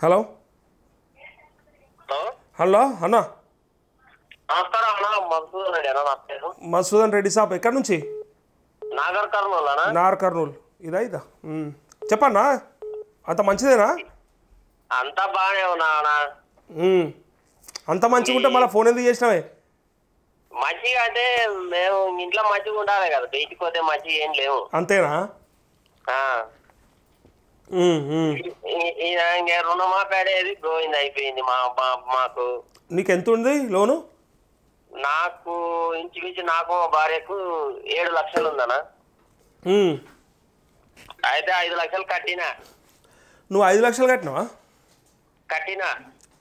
Hello hello అన్న నమస్కారం అన్న. మధుసూదన్ రెడ్డి అన్న నా పేరు. మధుసూదన్ రెడ్డి సాబ్ ఎక్కడి నుంచి? నాగర్ కర్నూలు అన్న. నార్ కర్నూలు. ఇదా చెప్పన్నా, అంత మంచిదేనా? అంతా బాగానే ఉన్నా అన్న. అంత మంచిగా ఉంటే మళ్ళీ ఫోన్ ఎందుకు చేసినావే? మంచిగా అంటే మేము ఇంట్లో మంచిగా ఉండాలి కదా, బయటికి పోతే మంచిగా ఏం లేవు. అంతేనా? ఇంకా రుణమాపేడేది గోవింది అయిపోయింది మాకు. నీకు ఎంత ఉంది లోను? నాకు ఇంచుమించు నాకు మా భార్యకు 7 లక్షలు ఉందన్నా. అయితే 5 లక్షలు కట్టినా. నువ్వు 5 లక్షలు కట్టినావా? కట్టినా.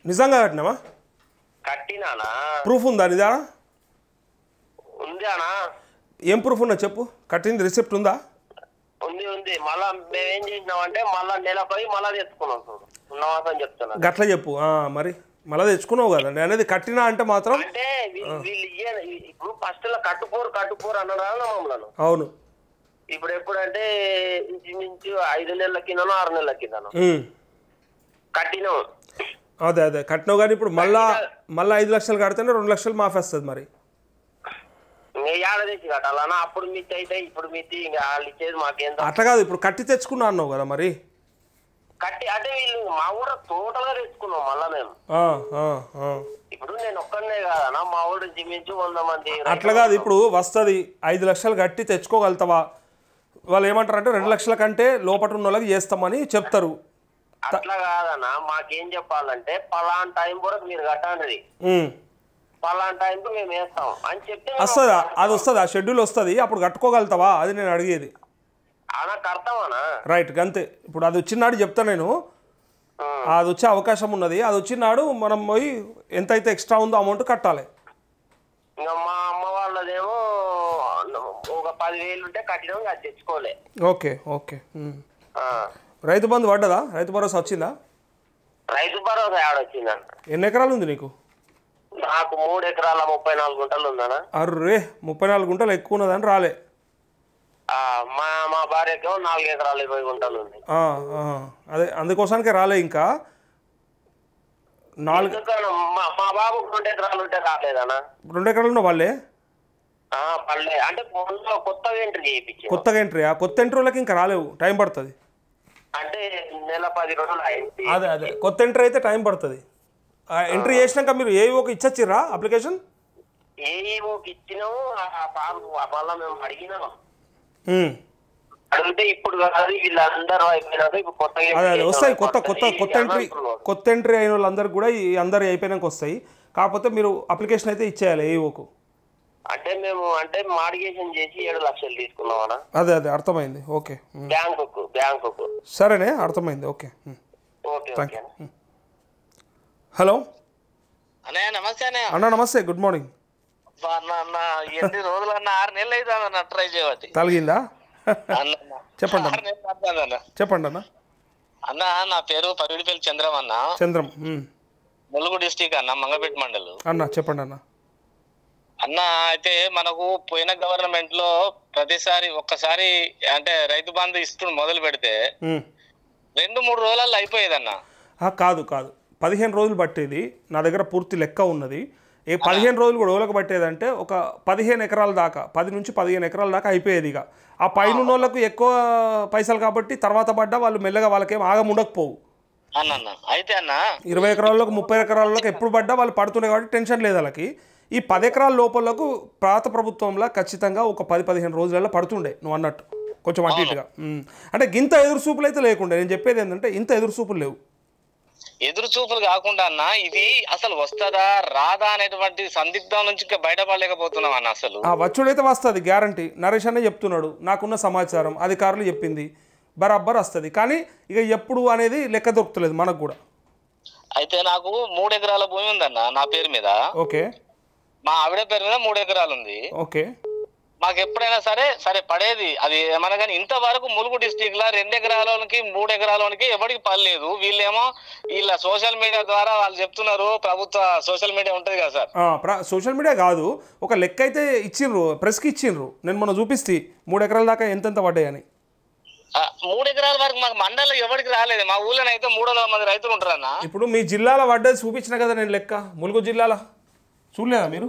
నిజంగా కట్టినావా? కట్టినానా? ప్రూఫ్ ఉందా నిదా? ఉంది అన్నా. ఏం ప్రూఫ్ ఉన్నా చెప్పు. కట్టింది రిసిప్ట్ ఉందా? ఉంది. మళ్ళా మేమేం చేసినామంటే మళ్ళా నెల పోయి మళ్ళా తెచ్చుకున్నాం. ఉన్నవాసం చెప్తున్నా. గట్ల చెప్పు. మరి మళ్ళీ తెచ్చుకున్నావు కదా. నేను అనేది కట్టినా అంటే మాత్రం అంటే వీళ్ళు ఇప్పుడు ఫస్ట్ లో కట్టుకోరు అన్నారు మమ్మల్ని. అవును. ఇప్పుడు ఎప్పుడంటే ఇంచుమించు 5 నెలల కిందనో 6 నెలల కిందనో కట్టినాం. అదే కట్టినావు. కానీ ఇప్పుడు మళ్ళీ 5 లక్షలు కడితేనే 2 లక్షలు మాఫీ వస్తుంది. మరి ఏడాది కట్టాలన్నా. అప్పుడు మిత్తి అయితే ఇప్పుడు మిత్తి ఇంకా వాళ్ళు ఇచ్చేది మాకేం. అట్లా కాదు, ఇప్పుడు కట్టి తెచ్చుకున్నా అన్నావు కదా. మరి కట్టి అంటే వీళ్ళు మా ఊరు టోటల్ గా తెచ్చుకున్నాం మళ్ళా మేము. ఇప్పుడు నేను ఒక్కనే కాదన్నా, మా ఊరు ఇంచుమించు 100 మంది. అట్లా కాదు, ఇప్పుడు వస్తుంది 5 లక్షలు కట్టి తెచ్చుకోగలుగుతావా? వాళ్ళు ఏమంటారంటే 2 లక్షల కంటే లోపల ఉన్న వాళ్ళకి చేస్తామని చెప్తారు. అట్లా కాదన్నా, మాకేం చెప్పాలంటే పలానా టైం వరకు మీరు కట్టండి, పలానా టైంకు మేము వేస్తాం అని చెప్తే వస్తుందా? అది వస్తుంది, ఆ షెడ్యూల్ వస్తుంది. అప్పుడు కట్టుకోగలుగుతావా? అది నేను అడిగేది. అలా కడతామన్నా. రైట్, అంతే. ఇప్పుడు అది వచ్చినాడు చెప్తా నేను. అది వచ్చే అవకాశం ఉన్నది. అది వచ్చినాడు మనం పోయి ఎంతైతే ఎక్స్ట్రా ఉందో అమౌంట్ కట్టాలి. ఇంకా మా అమ్మ వాళ్ళదేమో ఒక 10,000 ఉంటే కట్టినాం, అది తెచ్చుకోలే. ఓకే. రైతు బంధు పడ్డదా? రైతు భరోసా వచ్చిందా? రైతు భరోసా ఆడొచ్చిందన్న. ఎన్ని ఎకరాలు ఉంది నీకు? నాకు 3 ఎకరాల 34 గుంటలు ఉందన్నా. అర్రే, 34 గుంటలు ఎక్కువ ఉన్నదని రాలే. మా భార్యకేమో 4 ఎకరాల 20 గుంటలు ఉంది. అదే అందుకోసానికే రాలే. ఇంకా 4 మా బాబు 2 ఎకరాలు ఉంటే రాలేదన్నా. 2 ఎకరాలు ఉన్న వాళ్ళే పల్లె అంటే కొత్తగా ఎంట్రీ చేయించి. కొత్తగా ఎంట్రీ? ఆ కొత్త ఎంట్రీ వాళ్ళకి ఇంకా రాలేవు, టైం పడుతుంది. అంటే నెల 10 రోజులు అయింది. అదే కొత్త ఎంట్రీ అయితే టైం పడుతుంది. ఎంట్రీ చేసినాక మీరు ఏఈఓకి ఇచ్చొచ్చిర్రా అప్లికేషన్? ఏఈఓకి ఇచ్చినాము. మళ్ళా మేము అడిగినాము. అడిగితే ఇప్పుడు కాదు, వీళ్ళందరూ అయిపోయినాక ఇప్పుడు అదే వస్తాయి. కొత్త ఎంట్రీ అయిన వాళ్ళందరికి కూడా ఈ అందరు అయిపోయినాక వస్తాయి. కాకపోతే మీరు అప్లికేషన్ అయితే ఇచ్చేయాలి ఏఈఓకు. అంటే మేము మాడిగేషన్ చేసి 7 లక్షలు తీసుకున్నామన్నా. అదే అర్థమైంది. ఓకే. బ్యాంకుకు సరేనే, అర్థమైంది. ఓకే. హలో అన్నయ్య, నమస్తే అన్నయ్య. అన్న నమస్తే, గుడ్ మార్నింగ్. ఎన్ని రోజులు అన్న? 6 నెలలు అవుతుందన్న ట్రై చేయబట్టి. తలిగిందా? చెప్పండి అన్న. అన్న, నా పేరు పరుడిపల్లి చంద్రం. ములుగు డిస్టిక్ అన్న, మంగపేట మండలు అన్న. చెప్పండి అన్న. అయితే మనకు పోయిన గవర్నమెంట్ లో ప్రతిసారి ఒక్కసారి అంటే రైతు బంధు ఇస్తూ మొదలు పెడితే 2-3 రోజులలో అయిపోయేదన్న. కాదు 15 రోజులు పట్టేది. నా దగ్గర పూర్తి లెక్క ఉన్నది. 15 రోజులు కూడా ఓలకు పట్టేదంటే ఒక 15 ఎకరాల దాకా, 10 నుంచి 15 ఎకరాల దాకా అయిపోయేది. ఇక ఆ పైన ఉన్న వాళ్ళకు ఎక్కువ పైసలు కాబట్టి తర్వాత పడ్డా వాళ్ళు మెల్లగా వాళ్ళకేం ఆగం ఉండకపోవు. అయితే అన్న 20 ఎకరాలకు 30 ఎకరాలకు ఎప్పుడు పడ్డా వాళ్ళు పడుతున్నాయి కాబట్టి టెన్షన్ లేదు వాళ్ళకి. ఈ 10 ఎకరాల లోపలకు పాత ప్రభుత్వంలో ఖచ్చితంగా ఒక 10-15 రోజులలో పడుతుండే, నువ్వు అన్నట్టు కొంచెం అటు ఇటుగా. అంటే ఇంత ఎదురు చూపులు అయితే లేకుండా. నేను చెప్పేది ఏంటంటే ఇంత ఎదురు చూపులు లేవు. ఎదురు చూపులు కాకుండా అన్న, ఇది అసలు వస్తుందా రాదా అనేటువంటి సందిగ్ధం నుంచి బయటపడలేకపోతున్నాం అన్న. అసలు వచ్చుడైతే వస్తుంది గ్యారంటీ. నరేష్ అనే చెప్తున్నాడు, నాకున్న సమాచారం అధికారులు చెప్పింది బరాబర్ వస్తుంది. కానీ ఇక ఎప్పుడు అనేది లెక్క దొరుకుతలేదు మనకు కూడా. అయితే నాకు 3 ఎకరాల భూమి ఉందన్న నా పేరు మీద. ఓకే. మా ఆవిడ పేరు మీద 3 ఎకరాలు ఉంది. ఓకే. మాకు ఎప్పుడైనా సరే పడేది అది ఏమన్నా. కానీ ఇంతవరకు ములుగు డిస్టిక్ లో 2 ఎకరాలకి 3 ఎకరాలకి ఎవరికి పడలేదు. వీళ్ళేమో వీళ్ళ సోషల్ మీడియా ద్వారా వాళ్ళు చెప్తున్నారు. ప్రభుత్వ సోషల్ మీడియా ఉంటుంది కదా సార్. సోషల్ మీడియా కాదు, ఒక లెక్క అయితే ఇచ్చిండ్రు, ప్రెస్కి ఇచ్చిండ్రు. నేను మొన్న చూపిస్తే 3 ఎకరాల దాకా ఎంతెంత పడ్డాయని. 3 ఎకరాల వరకు మాకు మండలంలో ఎవరికి రాలేదు. మా ఊళ్ళో అయితే 300 మంది రైతులు ఉంటారన్న. ఇప్పుడు మీ జిల్లాలో పడ్డది చూపించిన కదా నేను లెక్క, ములుగు జిల్లాలో చూడలేదా మీరు?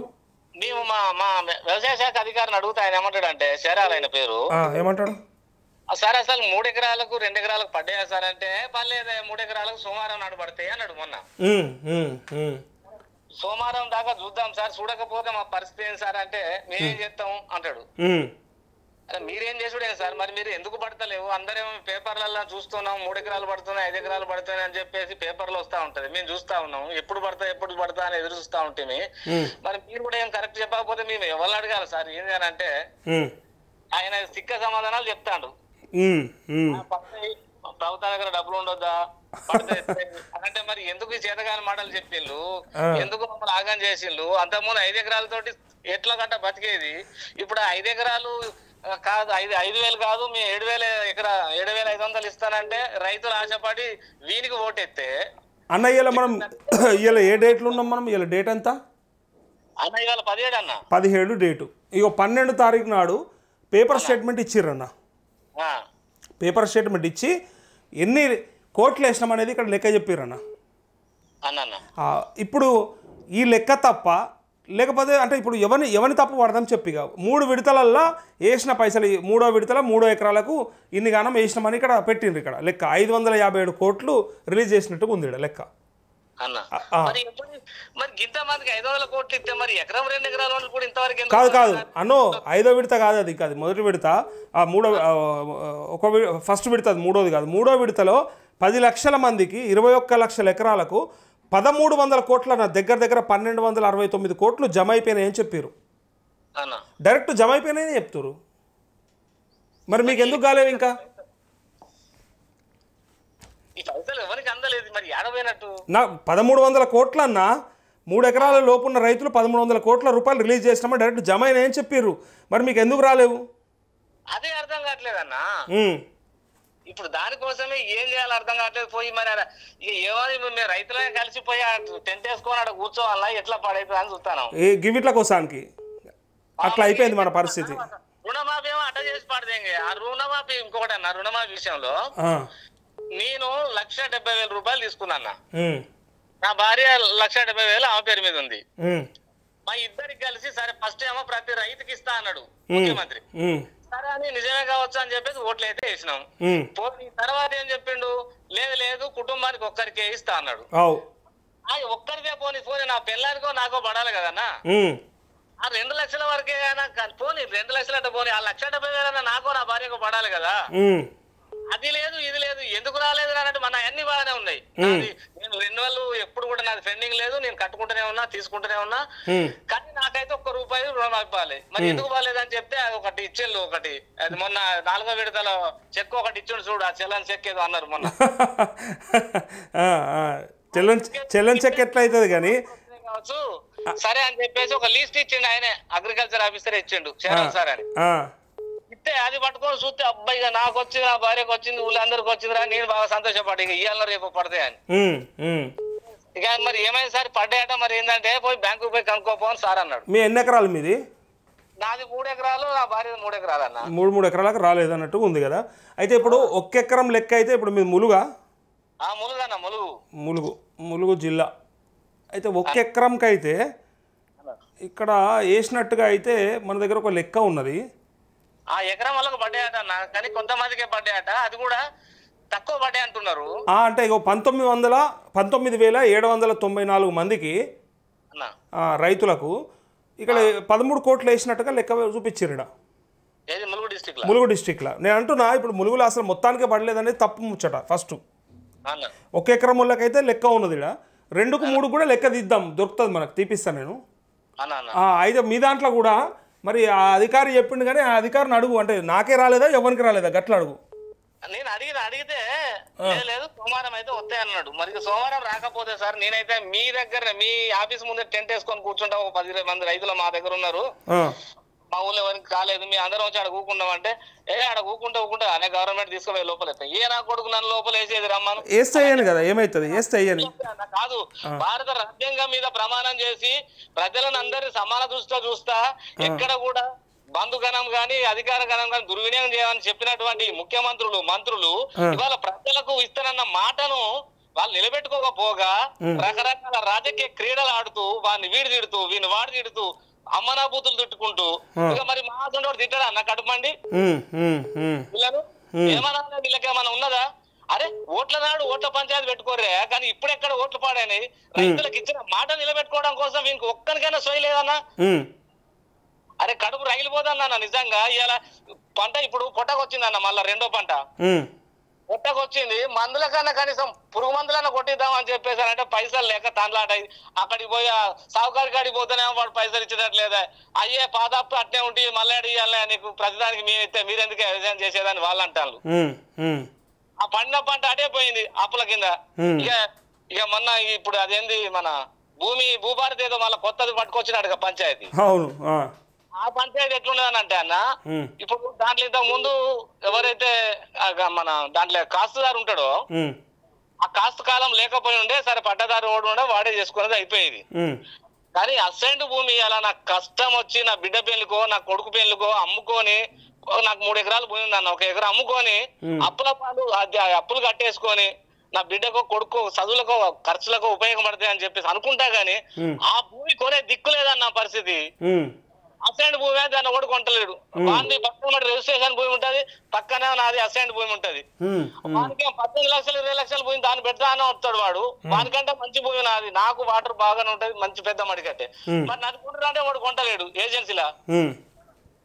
మేము మా వ్యవసాయ శాఖ అధికారిని అడుగుతా, ఆయన ఏమంటాడు అంటే శరాలు ఆయన పేరు. ఏమంటాడు? సార్ అసలు 3 ఎకరాలకు 2 ఎకరాలకు పడ్డాయా సార్ అంటే, పర్లేదు 3 ఎకరాలకు సోమవారం నాడు పడతాయి అన్నాడు మొన్న. సోమవారం దాకా చూద్దాం సార్, చూడకపోతే మా పరిస్థితి ఏంటి సార్ అంటే, మేమేం చేస్తాం అంటాడు. అరే మీరేం చేసుడే సార్, మరి మీరు ఎందుకు పడతలేవు? అందరేమో పేపర్లలో చూస్తున్నాం 3 ఎకరాలు పడుతున్నాయి 5 ఎకరాలు పడుతున్నాయి అని చెప్పేసి పేపర్లో వస్తా ఉంటది, మేము చూస్తా ఉన్నాం ఎప్పుడు పడతా అని ఎదురు చూస్తా ఉంటే. మరి మీరు కూడా ఏం కరెక్ట్ చెప్పకపోతే మేము ఎవరు అడగాలి సార్? ఏంది అని అంటే ఆయన సిక్క సమాధానాలు చెప్తాడు. ప్రభుత్వం దగ్గర డబ్బులు ఉండొద్దా అంటే, మరి ఎందుకు ఈ చేతగాని మాటలు చెప్పిండ్రు, ఎందుకు మమ్మల్ని ఆగం చేసిండ్రు? అంతకుముందు 5 ఎకరాలతోటి ఎట్లా గట్ట బతికేది, ఇప్పుడు 5 ఎకరాలు కాదు 5,000 కాదు మీ 7,500 ఇస్తానంటే రైతులు ఆశపడి వీనికి ఓటెత్తే. అన్న ఇవాళ మనం ఇవాళ ఏ డేట్లు ఉన్నాం మనం? ఇవాళ డేట్ ఎంత అన్న? ఇవాళ 17 అన్న. 17 డేటు. ఇగో 12 తారీఖు నాడు పేపర్ స్టేట్మెంట్ ఇచ్చిర్రన్న. పేపర్ స్టేట్మెంట్ ఇచ్చి ఎన్ని కోట్లు వేసినాం అనేది ఇక్కడ లెక్క చెప్పిర్రన్న. ఇప్పుడు ఈ లెక్క తప్ప లేకపోతే అంటే ఇప్పుడు ఎవరిని తప్పు పడదాం చెప్పిగా 3 విడతలల్లో వేసిన పైసలు 3వ విడతల 3 ఎకరాలకు ఇన్ని గానం వేసినామని ఇక్కడ పెట్టిండ్రు. ఇక్కడ లెక్క 557 కోట్లు రిలీజ్ చేసినట్టుగా ఉంది ఇక్కడ లెక్క. కాదు అన్నో 5వ విడత కాదు అది, కాదు మొదటి విడత. ఫస్ట్ విడత అది, 3వది కాదు. 3వ విడతలో 10 లక్షల మందికి 21 లక్షల ఎకరాలకు 1,300 కోట్ల దగ్గర 1,269 కోట్లు జమ అయిపోయినాయని చెప్పారు. డైరెక్ట్ జమ అయిపోయినాయని చెప్తారు. మరి మీకు ఎందుకు కాలేవు ఇంకా? నా 1,300 కోట్లన్నా 3 ఎకరాల లోపున్న రైతులు 1,300 కోట్ల రూపాయలు రిలీజ్ చేసినామని డైరెక్ట్ జమ అయినాయని చెప్పారు. మరి మీకు ఎందుకు రాలేవు? అదే అర్థం కావట్లేదన్నా. ఇప్పుడు దానికోసమే ఏం చేయాలో అర్థం కావట్లేదు. పోయి మరి ఇక ఏమని మేము రైతులనే కలిసిపోయి టెంట్ వేసుకొని అక్కడ కూర్చోవాలా, ఎట్లా పడైతుంది అని చూస్తాను. గివిట్ల కోసానికి అట్లా అయిపోయింది మన పరిస్థితి. రుణమాఫీ ఏమో అట్ట చేసి పడదేంగే. ఆ రుణమాఫీ ఇంకొకటి అన్న, రుణమాఫీ విషయంలో నేను 1,70,000 రూపాయలు తీసుకున్నా. నా భార్య 1,70,000 ఆమె పేరు మీద ఉంది. మా ఇద్దరికి కలిసి సరే ఫస్ట్ ఏమో ప్రతి రైతుకి ఇస్తా అన్నాడు ముఖ్యమంత్రి. సరే అని నిజమే కావచ్చు అని చెప్పేసి ఓట్లు అయితే వేసినాం. తర్వాత ఏం చెప్పిండు, లేదు కుటుంబానికి ఒక్కరికే ఇస్తా అన్నాడు. ఒక్కరికే పోనీ నా పిల్లలకో నాకో పడాలి కదన్నా. ఆ 2 లక్షల వరకే పోనీ 2 లక్షలు అంటే పోనీ ఆ 1,70,000 నాకో నా భార్యకో పడాలి కదా. అది లేదు ఇది లేదు, ఎందుకు రాలేదు అన్నట్టు మన అన్ని బాగానే ఉన్నాయి. నేను రెన్యువల్ ఎప్పుడు కూడా నాది పెండింగ్ లేదు, నేను కట్టుకుంటూనే ఉన్నా తీసుకుంటూనే ఉన్నా. కానీ నాకైతే ₹1 రుణమాఫీ బాగాలేదు. మరి ఎందుకు బాగాలేదు అని చెప్తే అది ఒకటి ఇచ్చిండు. ఒకటి అది మొన్న 4వ విడతలో చెక్ ఒకటి ఇచ్చిండు చూడు, ఆ చెల్లని చెక్ ఏదో అన్నారు మొన్న. చెల్లని చెక్ ఎట్లా అవుతుంది కానీ కావచ్చు. సరే అని చెప్పేసి ఒక లిస్ట్ ఇచ్చిండు ఆయనే, అగ్రికల్చర్ ఆఫీసర్ ఇచ్చిండు చరణ్ సార్ అని. ఇస్తే అది పట్టుకొని చూస్తే అబ్బాయి నాకు వచ్చింది, నా భార్యకు వచ్చింది, ఊళ్ళందరికి వచ్చిందిరా, నేను బాగా సంతోషపడి ఇక ఇవాళ రేపు పడతాయని. ఇక మరి ఏమైంది సార్ పడ్డాయట. మరి ఏంటంటే పోయి బ్యాంకు పోయి కనుక్కోపోని సార్ అన్నాడు. మీ ఎన్ని ఎకరాలు మీది? నాది 3 ఎకరాలు, నా భార్య 3 ఎకరాలు అన్న. 3 ఎకరాలకు రాలేదు అన్నట్టు ఉంది కదా. అయితే ఇప్పుడు 1 ఎకరం లెక్క అయితే ఇప్పుడు మీరు ములుగా? ములుగన్న, ములుగు జిల్లా. అయితే 1 ఎకరంకి అయితే ఇక్కడ వేసినట్టుగా అయితే మన దగ్గర ఒక లెక్క ఉన్నది. ఆ ఎకరం వాళ్ళకు పడ్డాయట అన్న, కానీ కొంతమందికే పడ్డాయట, అది కూడా తక్కువ పడ్డాయి అంటున్నారు. అంటే 19,794 మందికి రైతులకు ఇక్కడ 13 కోట్లు వేసినట్టుగా లెక్క చూపించారు ములుగు డిస్టిక్లో. నేను అంటున్నా ఇప్పుడు ములుగులో అసలు మొత్తానికే పడలేదనేది తప్పు ముచ్చట. ఫస్ట్ 1 ఎకరం వాళ్ళకైతే లెక్క ఉన్నది. ఇక్కడ 2కు 3 కూడా లెక్క తీద్దాం, దొరుకుతుంది మనకు, తీపిస్తాను నేను. అయితే మీ దాంట్లో కూడా మరి ఆ అధికారి చెప్పిండు కానీ ఆ అధికారిని అడుగు, అంటే నాకే రాలేదా ఎవరికి రాలేదా గట్ల అడుగు. నేను అడిగితే లేదు సోమవారం అయితే వస్తాయి అన్నాడు. మరి సోమవారం రాకపోతే సార్ నేనైతే మీ దగ్గర మీ ఆఫీస్ ముందే టెంట్ వేసుకొని కూర్చుంటా. 10 మంది రైతులు మా దగ్గర ఉన్నారు, మా ఊళ్ళో ఎవరికి కాలేదు, మీ అందరం వచ్చి ఆడ కూకుంటాం అంటే ఆడ కూకుంటే అనే గవర్నమెంట్ తీసుకుపోయి లోపల నా కొడుకు నన్ను లోపల వేసేది రమ్మను వేస్తాయని కదా. ఏమైతుంది వేస్తాయని కాదు, భారత రాజ్యాంగం మీద ప్రమాణం చేసి ప్రజలను అందరినీ సమాన దృష్టితో చూస్తా, ఎక్కడ కూడా బంధుగణం గాని అధికార గణం గాని దుర్వినియోగం చేయాలని చెప్పినటువంటి ముఖ్యమంత్రులు మంత్రులు ఇవాళ ప్రజలకు ఇస్తానన్న మాటను వాళ్ళు నిలబెట్టుకోకపోగా రకరకాల రాజకీయ క్రీడలు ఆడుతూ వాడిని వీడి తిడుతూ వీడిని వాడి తిడుతూ అమ్మనా బూతులు తిట్టుకుంటూ ఇక మరి మహాసండోడు తిట్టడా అన్న కడుపండి వీళ్ళను ఏమన్నా వీళ్ళకేమన్నా ఉన్నదా? అరే ఓట్ల నాడు ఓట్ల పంచాయతీ పెట్టుకోరే కానీ ఇప్పుడు ఎక్కడ ఓట్లు పాడని రైతులకు ఇచ్చిన మాట నిలబెట్టుకోవడం కోసం ఇంక ఒక్కరికైనా సోయి లేదన్నా. అరే కడుపు రగిలిపోదన్న నిజంగా. ఇవాళ పంట ఇప్పుడు పొట్టకొచ్చిందన్న మళ్ళా రెండో పంట పొట్టకొచ్చింది. మందుల కన్నా కనీసం పురుగు మందులన్నా కొట్టిద్దాం అని చెప్పేసారంటే పైసలు లేక తాన్లాట. అక్కడికి పోయి సావుకారి కాడికి పోతేనేమో వాడు పైసలు ఇచ్చేటట్లేదా? అయ్యే పాదాపు అట్నే ఉండి మళ్ళీ అడిగాలి నీకు ప్రతిదానికి మేము ఇస్తే మీరెందుకు వ్యవసాయం చేసేదని వాళ్ళు అంటారు. ఆ పండిన పంట అటే పోయింది అప్పుల కింద. ఇక మొన్న ఇప్పుడు అదేంది మన భూభారతి ఏదో మళ్ళీ కొత్తది పట్టుకొచ్చినాడు పంచాయతీ. ఆ పంచాయతీ ఎట్లున్నదని అంటే అన్న ఇప్పుడు దాంట్లో ఇంతకు ముందు ఎవరైతే మన దాంట్లో కాస్తుదారు ఉంటాడో ఆ కాస్తు కాలం లేకపోయి ఉండే సరే పట్టదారు ఓడి ఉండే వాడే చేసుకునేది అయిపోయేది. కానీ అసైన్డ్ భూమి అలా నాకు కష్టం వచ్చి నా బిడ్డ పెళ్లికో నా కొడుకు పెళ్లికో అమ్ముకొని నాకు 3 ఎకరాలు భూమి ఉందన్న 1 ఎకరా అమ్ముకొని అప్పుల పాలు అప్పులు కట్టేసుకొని నా బిడ్డకో కొడుకో చదువులకో ఖర్చులకో ఉపయోగపడతాయి అని చెప్పేసి అనుకుంటా గానీ ఆ భూమి కొనే దిక్కు లేదన్న పరిస్థితి. అసైన్డ్ భూమి దాన్ని ఓడి కొంటలేడు. వాడిని పక్కన రిజిస్ట్రేషన్ భూమి ఉంటది, పక్కనే నాది అసైన్డ్ భూమి ఉంటది. వానికి 18 లక్షలు 20 లక్షల భూమి దాన్ని పెడతా అని వస్తాడు వాడు. వానికంటే మంచి భూమి నాది, నాకు వాటర్ బాగానే ఉంటది, మంచి పెద్ద మడికట్టే. మరి నడుకుంటారంటే వాడు కొంటలేడు ఏజెన్సీలా.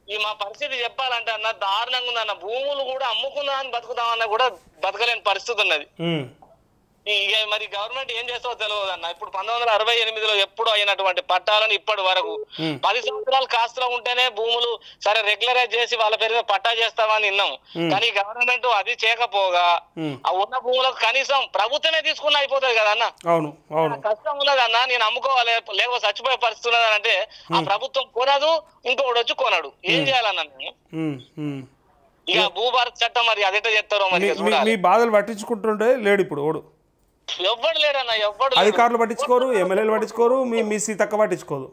ఈ మా పరిస్థితి చెప్పాలంటే అన్న దారుణంగా ఉందన్న. భూములు కూడా అమ్ముకుందా అని బతుకుదామన్నా కూడా బతకలేని పరిస్థితి ఉన్నది. ఇక మరి గవర్నమెంట్ ఏం చేస్తావో తెలియదు అన్న. ఇప్పుడు 1968లో ఎప్పుడు అయినటువంటి పట్టాలను ఇప్పటి వరకు 10 సంవత్సరాలు కాస్తులో ఉంటేనే భూములు సరే రెగ్యులరైజ్ చేసి వాళ్ళ పేరు మీద పట్టా చేస్తామని విన్నాం. కానీ గవర్నమెంట్ అది చేయకపోగా ఆ ఉన్న భూములకు కనీసం ప్రభుత్వమే తీసుకున్న అయిపోతుంది కదా అన్న. కష్టం ఉన్నది అన్న. నేను అమ్ముకోవాలి లేకపోతే చచ్చిపోయే పరిస్థితి ఉన్నదని అంటే ఆ ప్రభుత్వం కొనదు, ఇంకొకటి వచ్చి కొనడు. ఏం చేయాలన్నా నేను? ఇక భూభారత్ చట్టం మరి అదేటో చెప్తారో మరి. మీ బాధలు పట్టించుకుంటుంటే లేడు ఇప్పుడు ఓడు. ఎవ్వడు లేడన్న, ఎవ్వడు. అధికారులు పట్టించుకోరు, ఎమ్మెల్యేలు పట్టించుకోరు, మీ సీతక్క పట్టించుకోదు.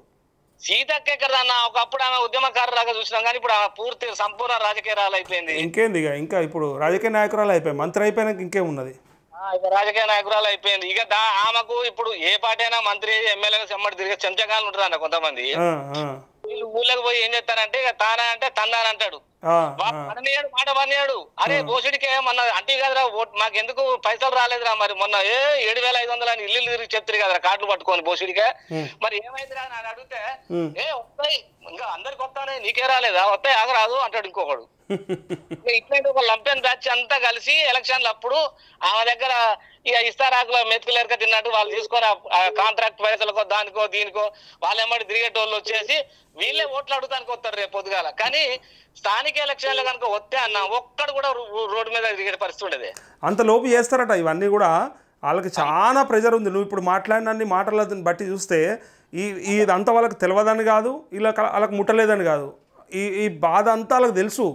సీతక్క ఎక్కడన్నా ఒకప్పుడు ఆమె ఉద్యమకారులాగా చూసినాం కానీ ఇప్పుడు ఆమె పూర్తి సంపూర్ణ రాజకీయాలు అయిపోయింది. ఇంకేంది ఇంకా ఇప్పుడు రాజకీయ నాయకురాలు అయిపోయి మంత్రి అయిపోయినాక ఇంకేమున్నది? రాజకీయ నాయకురాలు అయిపోయింది. ఇక ఆమెకు ఇప్పుడు ఏ పార్టీ అయినా మంత్రి ఎమ్మెల్యే సెమ్మడి తిరిగే చెంచగాలు ఉంటారు అన్న కొంతమంది. వీళ్ళు ఊళ్ళకి పోయి ఏం చేస్తారంటే ఇక తానా అంటే తందానంటాడు, పనియాడు మాట పనియాడు. అరే బోసుడికే మొన్న అంటే కదరా మాకెందుకు పైసలు రాలేదురా మరి మొన్న 7,500 అని ఇల్లు తిరిగి చెప్తారు కదరా కార్డులు పట్టుకొని బోసుడికే. మరి ఏమైందిరా అని అడిగితే వస్తాయి ఇంకా అందరికి వస్తానే నీకే రాలేదా, వస్తాయి ఆగరాదు అంటాడు ఇంకొకడు. ఇట్లాంటి ఒక లంపెన్ బ్యాచ్ అంతా కలిసి ఎలక్షన్లు అప్పుడు ఆమె దగ్గర ఇక ఇస్తారాకులో మెతుకులేరక తిన్నట్టు వాళ్ళు తీసుకొని కాంట్రాక్ట్ పైసలకో దానికో దీనికో వాళ్ళు ఏమడి తిరిగేటోళ్ళు వచ్చేసి వీళ్ళే ఓట్లు అడుగుతానికి వస్తారు రేపు పొద్దుగాల. కానీ స్థానిక ఎలక్షన్లు కనుక వస్తే అన్న ఒక్కడు కూడా రోడ్డు మీద తిరిగే పరిస్థితి ఉండేది. అంత లోపు చేస్తారట ఇవన్నీ కూడా. వాళ్ళకి చాలా ప్రెజర్ ఉంది. నువ్వు ఇప్పుడు మాట్లాడినన్ని మాటలను బట్టి చూస్తే ఇదంతా వాళ్ళకి తెలియదని కాదు, ఇలా వాళ్ళకి ముట్టలేదని కాదు, ఈ బాధ అంతా వాళ్ళకి తెలుసు.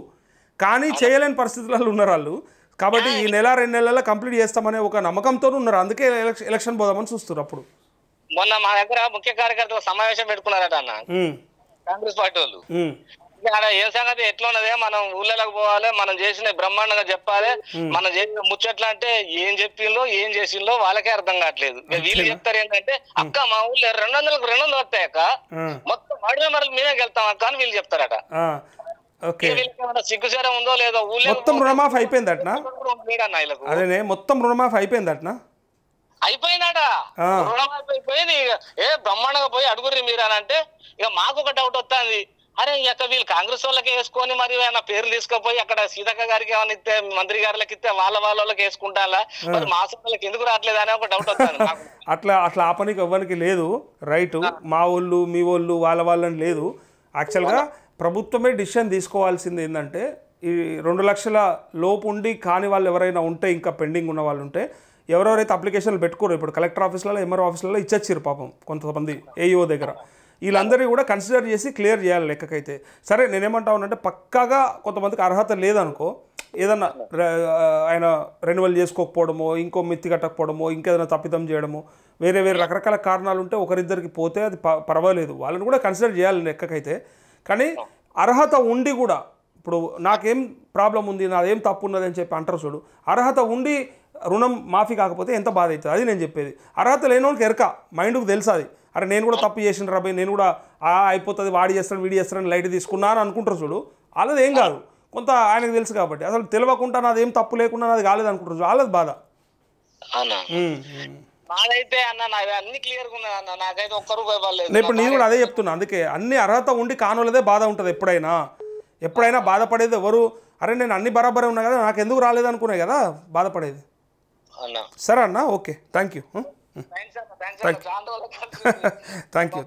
కానీ చేయలేని పరిస్థితులలో ఉన్నారు వాళ్ళు. కాబట్టి ఈ నెల 2 నెలల్లో కంప్లీట్ చేస్తామనే ఒక నమ్మకంతో ఉన్నారు. అందుకే ఎలక్షన్ పోదామని చూస్తారు. అప్పుడు మొన్న మా దగ్గర ముఖ్య కార్యకర్తలు సమావేశం పెట్టుకున్నారట అన్న కాంగ్రెస్ పార్టీ వాళ్ళు. ఏం సంగతి ఎట్లా ఉన్నదే, మనం ఊళ్ళలోకి పోవాలి, మనం చేసిన బ్రహ్మాండంగా చెప్పాలి, మనం చేసిన ముచ్చట్లా అంటే ఏం చెప్పిందో ఏం చేసిందో వాళ్ళకే అర్థం కావట్లేదు. వీళ్ళు చెప్తారు ఏంటంటే అక్క మా ఊళ్ళో 200కు 200 వస్తాయి అక్క, మొత్తం మడిమే మరలు మేమే వెళ్తాం అక్క అని వీళ్ళు చెప్తారట. సిగ్గుచారం ఉందో లేదో ఊళ్ళో మొత్తం రుణమాఫీ అయిపోయిందట. అదే మొత్తం రుణమాఫీ అయిపోయిందట. అయిపోయిందట, రుణమాఫీ అయిపోయింది. బ్రహ్మాండంగా పోయి అడుగుర్రి మీరు అని అంటే ఇక మాకు ఒక డౌట్ వస్తుంది. అరే ఇక వీళ్ళు కాంగ్రెస్ వాళ్ళకి వేసుకొని మరి ఏమైనా పేర్లు తీసుకుపోయి అక్కడ సీతక్క గారికి ఏమైనా ఇస్తే మంత్రి గారికి ఇస్తే వాళ్ళకి వేసుకుంటా మరి మా వాళ్ళకి ఎందుకు రావట్లేదు అనే ఒక డౌట్ వస్తుంది. అట్లా ఆ పనికి ఎవ్వరికి లేదు. రైట్, మా వాళ్ళు మీ వాళ్ళు వాళ్ళని లేదు. యాక్చువల్గా ప్రభుత్వమే డిసిషన్ తీసుకోవాల్సింది ఏంటంటే ఈ 2 లక్షల లోపు ఉండి కాని వాళ్ళు ఎవరైనా ఉంటే, ఇంకా పెండింగ్ ఉన్న వాళ్ళు ఉంటే, ఎవరెవరైతే అప్లికేషన్లు పెట్టుకోరు ఇప్పుడు కలెక్టర్ ఆఫీస్లలో ఎంఆర్ఓ ఆఫీసులలో ఇచ్చేచ్చారు పాపం కొంతమంది ఏఈఓ దగ్గర. వీళ్ళందరినీ కూడా కన్సిడర్ చేసి క్లియర్ చేయాలి లెక్కకైతే. సరే నేనేమంటా ఉన్నానంటే పక్కాగా కొంతమందికి అర్హత లేదనుకో, ఏదన్నా ఆయన రెన్యువల్ చేసుకోకపోవడమో, ఇంకో మిత్తి కట్టకపోవడమో, ఇంకేదైనా తప్పిదం చేయడమో, వేరే రకరకాల కారణాలు ఉంటే ఒకరిద్దరికి పోతే అది పర్వాలేదు, వాళ్ళని కూడా కన్సిడర్ చేయాలి లెక్కకైతే. కానీ అర్హత ఉండి కూడా ఇప్పుడు నాకేం ప్రాబ్లం ఉంది నాదేం తప్పు ఉన్నది అని చెప్పి అంటారు చూడు, అర్హత ఉండి రుణం మాఫీ కాకపోతే ఎంత బాధ అవుతుంది, అది నేను చెప్పేది. అర్హత లేనివానికి ఎరక మైండ్కి తెలుసు అది, అరే నేను కూడా తప్పు చేసిన రాబోయ్, నేను కూడా అయిపోతుంది వాడి చేస్తాను వీడి చేస్తాను లైట్ తీసుకున్నా అని అనుకుంటారు చూడు, వాళ్ళది ఏం కాదు, కొంత ఆయనకు తెలుసు కాబట్టి. అసలు తెలియకుండా నాదేం తప్పు లేకుండా నాది కాలేదు అనుకుంటారు చూడు, వాళ్ళది బాధ. నాదైతే అన్న నాది అన్ని క్లియర్ గా ఉన్నది అన్న, నాకైతే ఒక్క రూపాయి పర్లేదు. నేను ఇప్పుడు నేను కూడా అదే చెప్తున్నా, అందుకే అన్ని అర్హత ఉండి కానోళ్ళదే బాధ ఉంటుంది. ఎప్పుడైనా బాధపడేది ఎవరు, అరే నేను అన్ని బరాబరే ఉన్నా కదా నాకు ఎందుకు రాలేదు అనుకునే కదా బాధపడేది. సరే అన్న, okay, thank you. Thank you.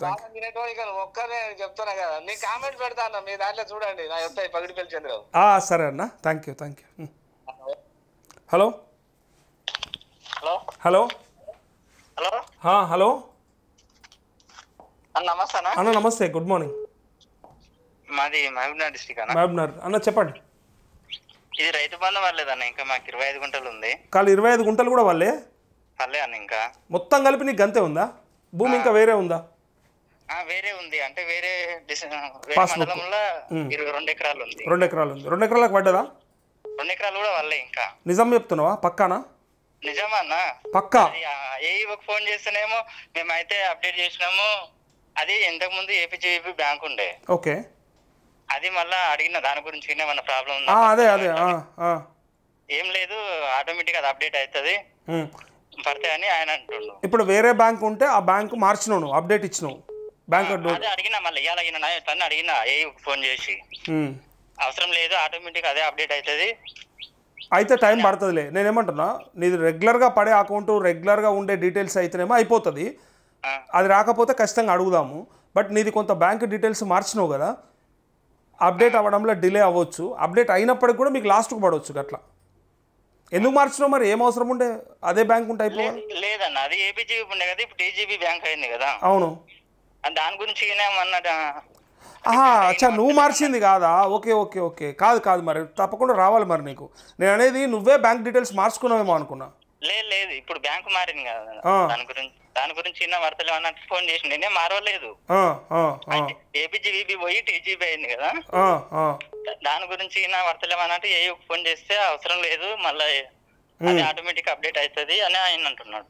ఒక్కనే చెప్తున్నా కదా, నీ కామెంట్ పెడతా అన్న మీ దాంట్లో చూడండి, నా చెప్తాయి పగిడిపల్లి చంద్రబాబు. సరే అన్న, thank you. Hello hello hello hello hello అన్న నమస్తే అన్న. నమస్తే, గుడ్ మార్నింగ్. మాది మహబూబ్నగర్ డిస్ట్రిక్ట్ అన్న. మహబూబ్నగర్ అన్న, చెప్పండి. ఇది రైతు బంధం వాళ్ళేదన్న, ఇంకా మాకు 25 గుంటలు ఉంది. కాదు 25 గుంటలు కూడా వాళ్ళే పర్లే అన్న, ఇంకా మొత్తం కలిపి నీకు గంతే ఉందా? భూమి ఇంకా వేరే ఉందా? వేరే ఉంది, అంటే వేరే మండలంలో 22 ఎకరాలు ఉంది. 2 ఎకరాలు ఉంది. 2 ఎకరాలకు పడ్డదా? 2 ఎకరాలు కూడా వాళ్ళే. ఇంకా నిజం చెప్తున్నావా? పక్కానా? నిజమా అన్న? పక్కా. ఏఈకి ఫోన్ చేస్తేనేమో మేమైతే అప్డేట్ చేసినాము, అది ఇంతకు ముందు ఏపీజీబీ బ్యాంక్ ఉండే. ఓకే, అది మళ్ళా అడిగిన దాని గురించి ఏమన్నా ప్రాబ్లం ఉందా? అదే ఏం లేదు, ఆటోమేటిక్ అది అప్డేట్ అవుతుంది పడితే అని ఆయన అంటుండు. ఇప్పుడు వేరే బ్యాంక్ ఉంటే ఆ బ్యాంక్ మార్చినావు, నువ్వు అప్డేట్ ఇచ్చినావు బ్యాంక్. అదే అడిగినా, మళ్ళీ ఇవాళ తను అడిగినా ఏఈకి ఫోన్ చేసి, అవసరం లేదు ఆటోమేటిక్ అదే అప్డేట్ అవుతుంది. అయితే టైం పడుతుందిలే. నేనేమంటున్నా, నీది రెగ్యులర్గా పడే అకౌంట్ రెగ్యులర్గా ఉండే డీటెయిల్స్ అయితేనేమో అయిపోతుంది, అది రాకపోతే ఖచ్చితంగా అడుగుదాము. బట్ నీది కొంత బ్యాంక్ డీటెయిల్స్ మార్చినావు కదా, అప్డేట్ అవ్వడంలో డిలే అవ్వచ్చు. అప్డేట్ అయినప్పటికి కూడా మీకు లాస్ట్కు పడవచ్చు. అట్లా ఎందుకు మార్చినావు మరి? ఏం అవసరం ఉండే? అదే బ్యాంక్ ఉంటే అయిపోవాలి. లేదన్న, అది ఏపీజీబీ ఉండే కదా, ఇప్పుడు టీజీబీ బ్యాంక్ అయింది కదా. అవును, దాని గురించి అచ్చా, నువ్వు మార్చింది కాదా? ఓకే ఓకే ఓకే, కాదు మరి తప్పకుండా రావాలి మరి నీకు. నేను అనేది నువ్వే బ్యాంక్ డీటెయిల్స్ మార్చుకున్నావేమో అనుకున్నా. లేదు, ఇప్పుడు బ్యాంకు మారింది కదా, దాని గురించి వార్తలు అన్నట్టు ఫోన్ చేసి నేనే మారవలేదు. ఏపీజీబీ పోయి టీజీబీ అయింది కదా, దాని గురించి వార్తలు అన్నట్టు ఏ ఫోన్ చేస్తే అవసరం లేదు, మళ్ళీ అది ఆటోమేటిక్ అప్డేట్ అవుతుంది అని ఆయన అంటున్నాడు.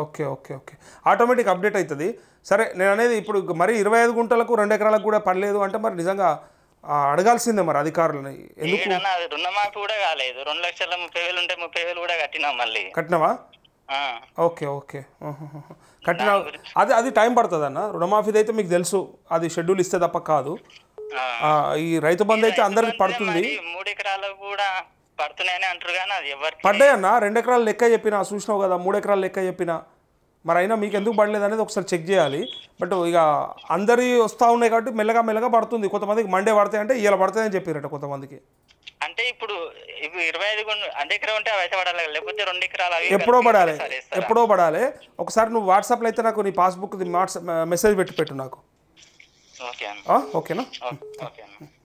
Okay okay okay, automatic update అవుతుంది. సరే, నేను అనేది ఇప్పుడు మరి 25 గుంటలకు 2 ఎకరాలకు కూడా పడలేదు అంటే మరి నిజంగా అడగాల్సిందే మరి అధికారులని. ఎందుకు రుణమాఫీ కూడా కాలేదు, 2,30,000 ఉంటే 30,000 కూడా కట్టినా. మళ్ళీ కట్టినావా? ఓకే ఓకే, కట్టినా. అది టైం పడుతుంది అన్న. రుణమాఫీది అయితే మీకు తెలుసు, అది షెడ్యూల్ ఇస్తే తప్ప కాదు. ఈ రైతు బంధు అయితే అందరికి పడుతుంది. 3 ఎకరాలకు కూడా పడుతున్నాయని అంటారు కానీ అది ఎవరికి పడ్డాయన్న. 2 ఎకరాలు లెక్క చెప్పినా, చూసినావు కదా, 3 ఎకరాలు లెక్క చెప్పినా. మరి అయినా మీకు ఎందుకు పడలేదు అనేది ఒకసారి చెక్ చేయాలి. బట్ ఇక అందరి వస్తూ ఉన్నాయి కాబట్టి మెల్లగా పడుతుంది. కొంతమందికి మండే పడతాయి అంటే ఇలా పడతాయని చెప్పారట కొంతమందికి. అంటే ఇప్పుడు 25 ఎకరం ఉంటే అవి అయితే పడాలి, లేకపోతే 2 ఎకరాలు ఎప్పుడో పడాలి. ఒకసారి నువ్వు వాట్సాప్లో అయితే నాకు నీ పాస్బుక్ మెసేజ్ పెట్టు నాకు. ఓకేనా?